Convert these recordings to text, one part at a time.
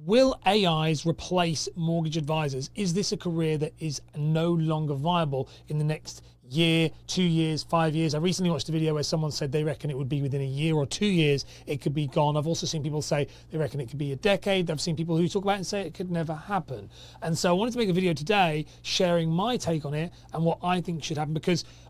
Will AIs replace mortgage advisors? Is this a career that is no longer viable in the next year, 2 years, 5 years? I recently watched a video where someone said they reckon it would be within a year or 2 years it could be gone. I've also seen people say they reckon it could be a decade. I've seen people who talk about it and say it could never happen. And so I wanted to make a video today sharing my take on it and what I think should happen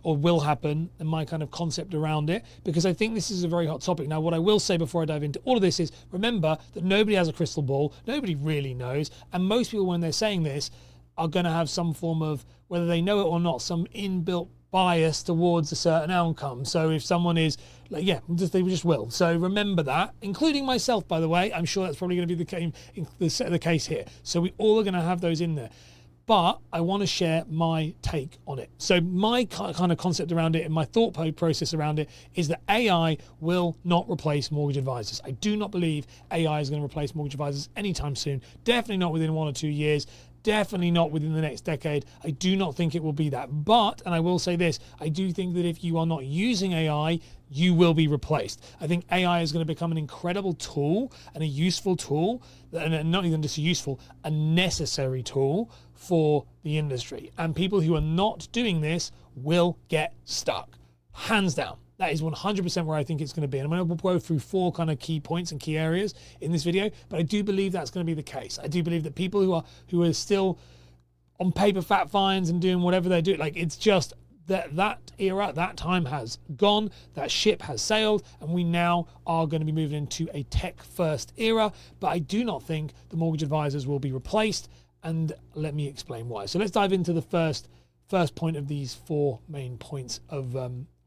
or will happen, and my kind of concept around it, because I think this is a very hot topic. Now, what I will say before I dive into all of this is, remember that nobody has a crystal ball. Nobody really knows. And most people, when they're saying this, are going to have some form of, whether they know it or not, some inbuilt bias towards a certain outcome. So if someone is like, yeah, they just will. So remember that, including myself, by the way. I'm sure that's probably going to be the case here. So we all are going to have those in there. But I want to share my take on it. So my kind of concept around it and my thought process around it is that AI will not replace mortgage advisors. I do not believe AI is going to replace mortgage advisors anytime soon. Definitely not within 1 or 2 years. Definitely not within the next decade. I do not think it will be that. But, and I will say this, I do think that if you are not using AI, you will be replaced. I think AI is going to become an incredible tool and a useful tool, and not even just useful, a necessary tool for the industry. And people who are not doing this will get stuck. Hands down. That is 100% where I think it's going to be. And I'm going to go through 4 kind of key points and key areas in this video, but I do believe that's going to be the case. I do believe that people who are still on paper fact finds and doing whatever they do, like, it's just that era, that time has gone, that ship has sailed, and we now are going to be moving into a tech-first era. But I do not think the mortgage advisors will be replaced, and let me explain why. So let's dive into the first point of these 4 main points of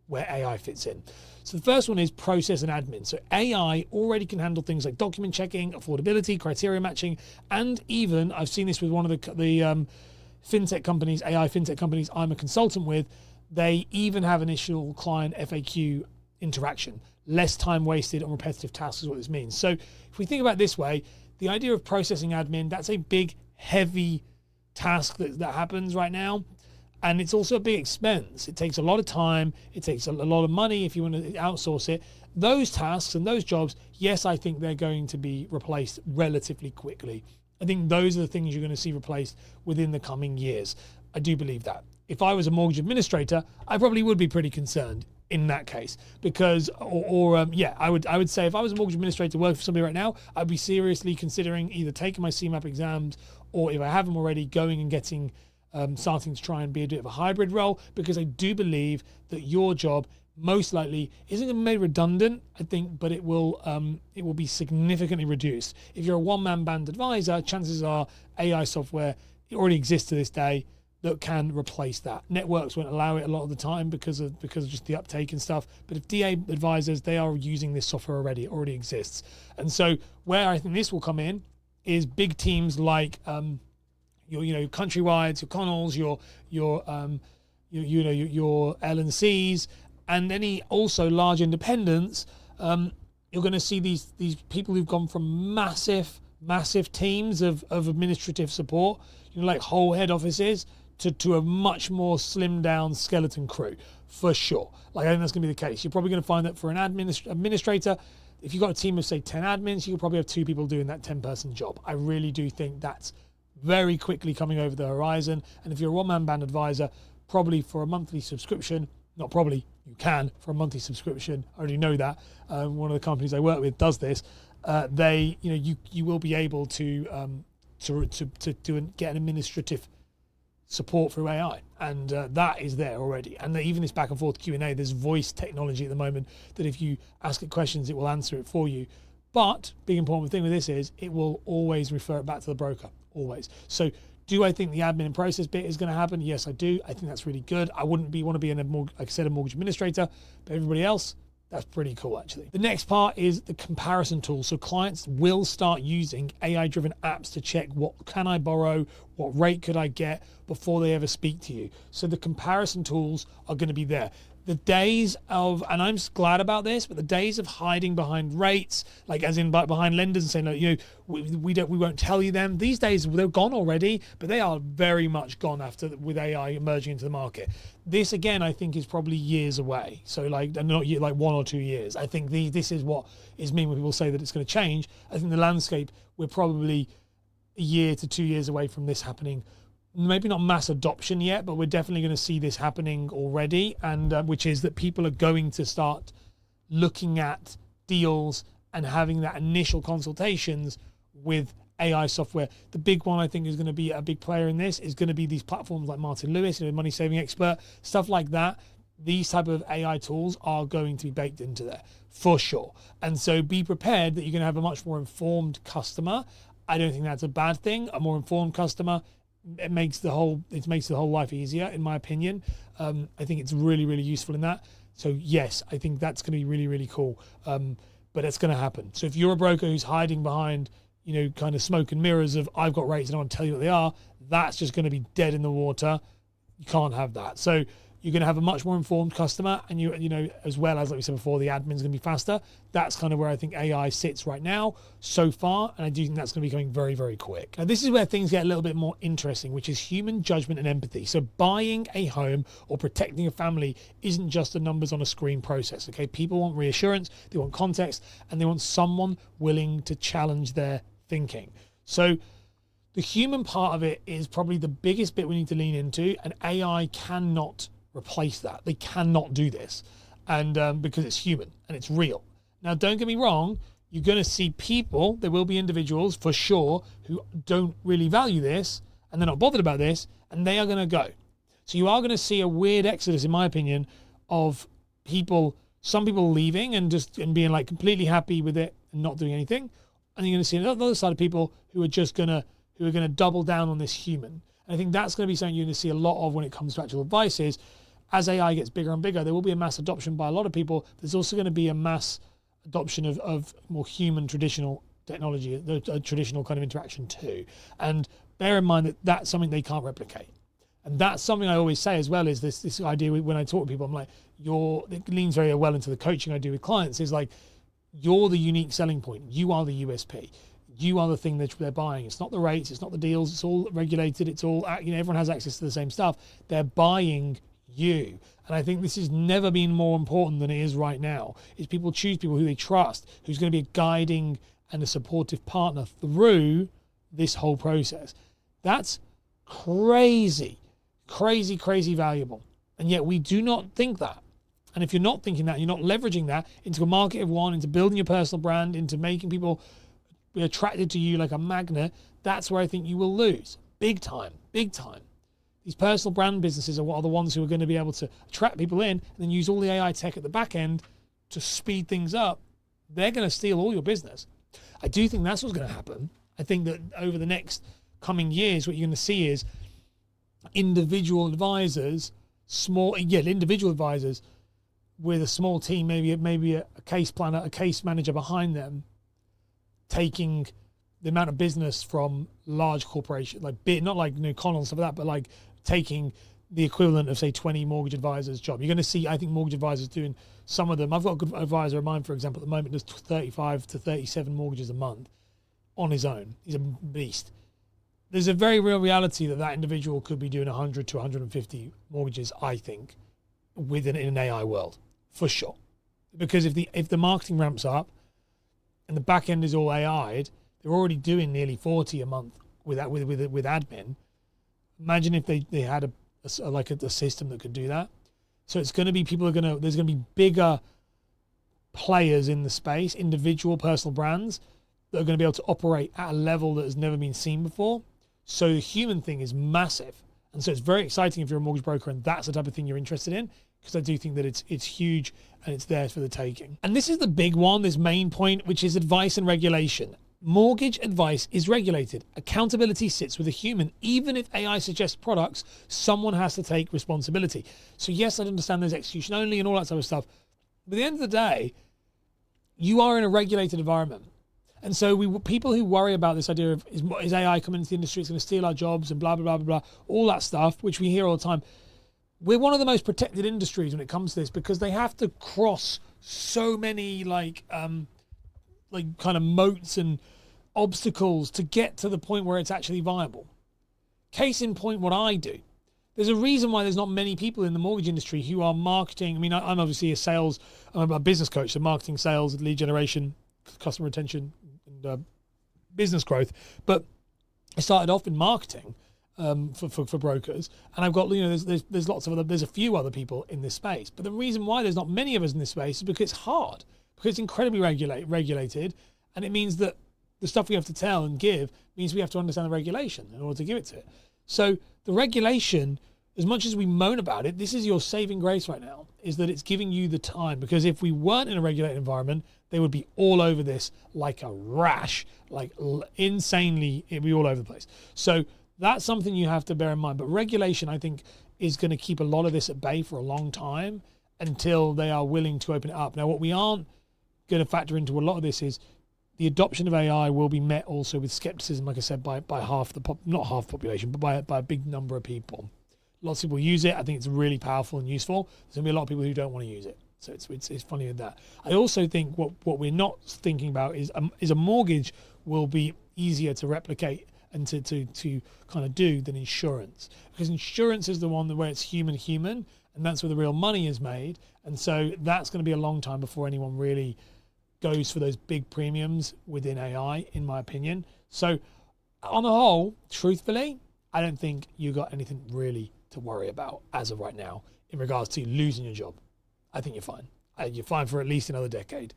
where AI fits in. So the first one is process and admin. So AI already can handle things like document checking, affordability, criteria matching, and even, I've seen this with one of the fintech companies, AI fintech companies I'm a consultant with, they even have initial client FAQ interaction. Less time wasted on repetitive tasks is what this means. So if we think about it this way, the idea of processing admin, that's a big, heavy task that happens right now. And it's also a big expense. It takes a lot of time. It takes a lot of money if you want to outsource it. Those tasks and those jobs, yes, I think they're going to be replaced relatively quickly. I think those are the things you're going to see replaced within the coming years. I do believe that. If I was a mortgage administrator, I probably would be pretty concerned in that case, because, I would say if I was a mortgage administrator working for somebody right now, I'd be seriously considering either taking my CMAP exams, or if I haven't already, going and getting starting to try and be a bit of a hybrid role, because I do believe that your job most likely isn't going to be made redundant, I think, but it will be significantly reduced. If you're a one-man band advisor, chances are AI software already exists to this day that can replace that. Networks won't allow it a lot of the time because of just the uptake and stuff. But if DA advisors, they are using this software already, it already exists. And so where I think this will come in is big teams like your Countrywides, your Connells, your L&Cs, and any also large independents. You're going to see these people who've gone from massive teams of administrative support, like whole head offices, to a much more slimmed down skeleton crew, for sure. Like, I think that's going to be the case. You're probably going to find that for an administrator, if you've got a team of, say, 10 admins, you'll probably have 2 people doing that 10-person job. I really do think that's very quickly coming over the horizon. And if you're a one-man band advisor, probably for a monthly subscription, not probably, you can for a monthly subscription. I already know that. One of the companies I work with does this. You will be able to get an administrative support through AI, and that is there already. And even this back and forth Q&A, there's voice technology at the moment that if you ask it questions, it will answer it for you. But big important thing with this is it will always refer it back to the broker, always. So do I think the admin and process bit is going to happen? Yes, I do. I think that's really good. I want to be a mortgage administrator, but everybody else, that's pretty cool, actually. The next part is the comparison tool. So clients will start using AI-driven apps to check what can I borrow, what rate could I get before they ever speak to you. So the comparison tools are going to be there. the days of, and I'm glad about this, but the days of hiding behind rates, like as in behind lenders and saying, look, you know, we won't tell you them. These days they're gone already, but they are very much gone with AI emerging into the market. This again, I think, is probably years away. So like not like 1 or 2 years. I think this is what is mean when people say that it's going to change. I think the landscape, we're probably a year to 2 years away from this happening. Maybe not mass adoption yet, but we're definitely going to see this happening already, and which is that people are going to start looking at deals and having that initial consultations with AI software. The big one I think is going to be a big player in this is going to be these platforms like Martin Lewis, Money Saving Expert, stuff like that. These type of AI tools are going to be baked into there for sure. And so be prepared that you're going to have a much more informed customer. I don't think that's a bad thing. A more informed customer, it makes the whole life easier, in my opinion. I think it's really, really useful in that. So yes, I think that's going to be really, really cool. But it's going to happen. So if you're a broker who's hiding behind, you know, kind of smoke and mirrors of I've got rates and I want to tell you what they are, that's just going to be dead in the water. You can't have that. So you're going to have a much more informed customer, and you know, as well as, like we said before, the admin's going to be faster. That's kind of where I think AI sits right now so far, and I do think that's going to be coming very, very quick. Now, this is where things get a little bit more interesting, which is human judgment and empathy. So buying a home or protecting a family isn't just a numbers on a screen process, okay? People want reassurance, they want context, and they want someone willing to challenge their thinking. So the human part of it is probably the biggest bit we need to lean into, and AI cannot replace that. They cannot do this, and because it's human and it's real. Now, don't get me wrong, you're going to see people, there will be individuals for sure who don't really value this and they're not bothered about this, and they are going to go. So you are going to see a weird exodus, in my opinion, of people, some people leaving and being like completely happy with it and not doing anything, and you're going to see another side of people who are just going to double down on this human. And I think that's going to be something you're going to see a lot of when it comes to actual advice. Is as AI gets bigger and bigger, there will be a mass adoption by a lot of people. There's also going to be a mass adoption of more human traditional technology, the traditional kind of interaction too. And bear in mind that that's something they can't replicate. And that's something I always say as well, is this idea when I talk to people, I'm like, it leans very well into the coaching I do with clients, is like, you're the unique selling point. You are the USP. You are the thing that they're buying. It's not the rates, it's not the deals, it's all regulated, it's all, you know, everyone has access to the same stuff. They're buying you. And I think this has never been more important than it is right now, is people choose people who they trust, who's going to be a guiding and a supportive partner through this whole process. That's crazy valuable. And yet we do not think that. And if you're not thinking that, you're not leveraging that into a market of one, into building your personal brand, into making people be attracted to you like a magnet, that's where I think you will lose. Big time. These personal brand businesses are the ones who are going to be able to attract people in and then use all the AI tech at the back end to speed things up. They're going to steal all your business. I do think that's what's going to happen. I think that over the next coming years, what you're going to see is individual advisors, individual advisors with a small team, maybe a case planner, a case manager behind them, taking the amount of business from large corporations, like not like Connell and stuff like that, but like taking the equivalent of, say, 20 mortgage advisors' job. You're going to see, I think, mortgage advisors doing some of them. I've got a good advisor of mine, for example, at the moment, does 35 to 37 mortgages a month on his own. He's a beast. There's a very real reality that individual could be doing 100 to 150 mortgages, I think, in an AI world, for sure. Because if the marketing ramps up and the back end is all AI'd, they're already doing nearly 40 a month with admin. Imagine if they had a system that could do that. So it's going to be there's going to be bigger players in the space, individual personal brands that are going to be able to operate at a level that has never been seen before. So the human thing is massive. And so it's very exciting if you're a mortgage broker and that's the type of thing you're interested in, because I do think that it's huge and it's there for the taking. And this is the big one, this main point, which is advice and regulation. Mortgage advice is regulated. Accountability sits with a human. Even if AI suggests products, someone has to take responsibility. So yes, I understand there's execution only and all that type of stuff. But at the end of the day, you are in a regulated environment. And so people who worry about this idea of is AI coming into the industry, it's going to steal our jobs and blah, blah, blah, blah, blah, all that stuff, which we hear all the time. we're one of the most protected industries when it comes to this, because they have to cross so many like kind of moats and obstacles to get to the point where it's actually viable. Case in point, what I do. There's a reason why there's not many people in the mortgage industry who are marketing. I mean, I'm obviously I'm a business coach, so marketing, sales, lead generation, customer retention, and business growth. But I started off in marketing for brokers, and I've got, there's lots of there's a few other people in this space. But the reason why there's not many of us in this space is because it's hard, because it's incredibly regulated, and it means that the stuff we have to tell and give means we have to understand the regulation in order to give it to it. So the regulation, as much as we moan about it, this is your saving grace right now, is that it's giving you the time. Because if we weren't in a regulated environment, they would be all over this like a rash, like insanely, it'd be all over the place. So that's something you have to bear in mind. But regulation, I think, is going to keep a lot of this at bay for a long time until they are willing to open it up. Now, what we aren't going to factor into a lot of this is the adoption of AI will be met also with skepticism, like I said, by half the not half the population, but by a big number of people. Lots of people use it. I think it's really powerful and useful. There's going to be a lot of people who don't want to use it. So it's funny with that. I also think what we're not thinking about is a mortgage will be easier to replicate and to kind of do than insurance, because insurance is the one where it's human, and that's where the real money is made. And so that's going to be a long time before anyone really goes for those big premiums within AI, in my opinion. So on the whole, truthfully, I don't think you got anything really to worry about as of right now in regards to losing your job. I think you're fine. You're fine for at least another decade.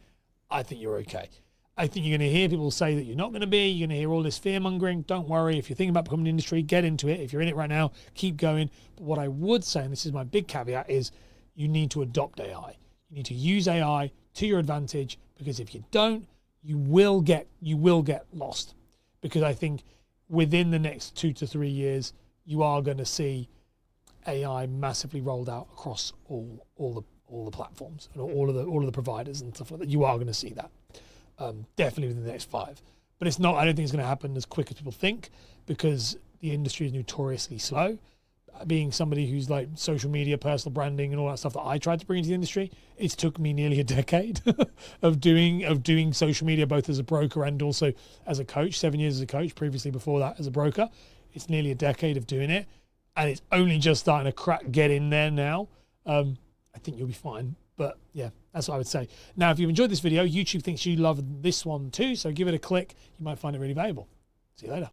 I think you're okay. I think you're going to hear people say that you're not going to be. You're going to hear all this fear mongering. Don't worry. If you're thinking about becoming an industry, get into it. If you're in it right now, keep going. But what I would say, and this is my big caveat, is you need to adopt AI. You need to use AI to your advantage, because if you don't, you will get lost. Because I think within the next 2 to 3 years, you are going to see AI massively rolled out across all the platforms and all of the providers and stuff like that. You are going to see that definitely within the next 5. But it's not. I don't think it's going to happen as quick as people think, because the industry is notoriously slow. Being somebody who's like social media, personal branding, and all that stuff that I tried to bring into the industry, it took me nearly a decade of doing social media, both as a broker and also as a coach. 7 years as a coach, previously before that as a broker. It's nearly a decade of doing it, and it's only just starting to get in there now. I think you'll be fine. But yeah, that's what I would say. Now, if you've enjoyed this video, YouTube thinks you love this one too, so give it a click. You might find it really valuable. See you later.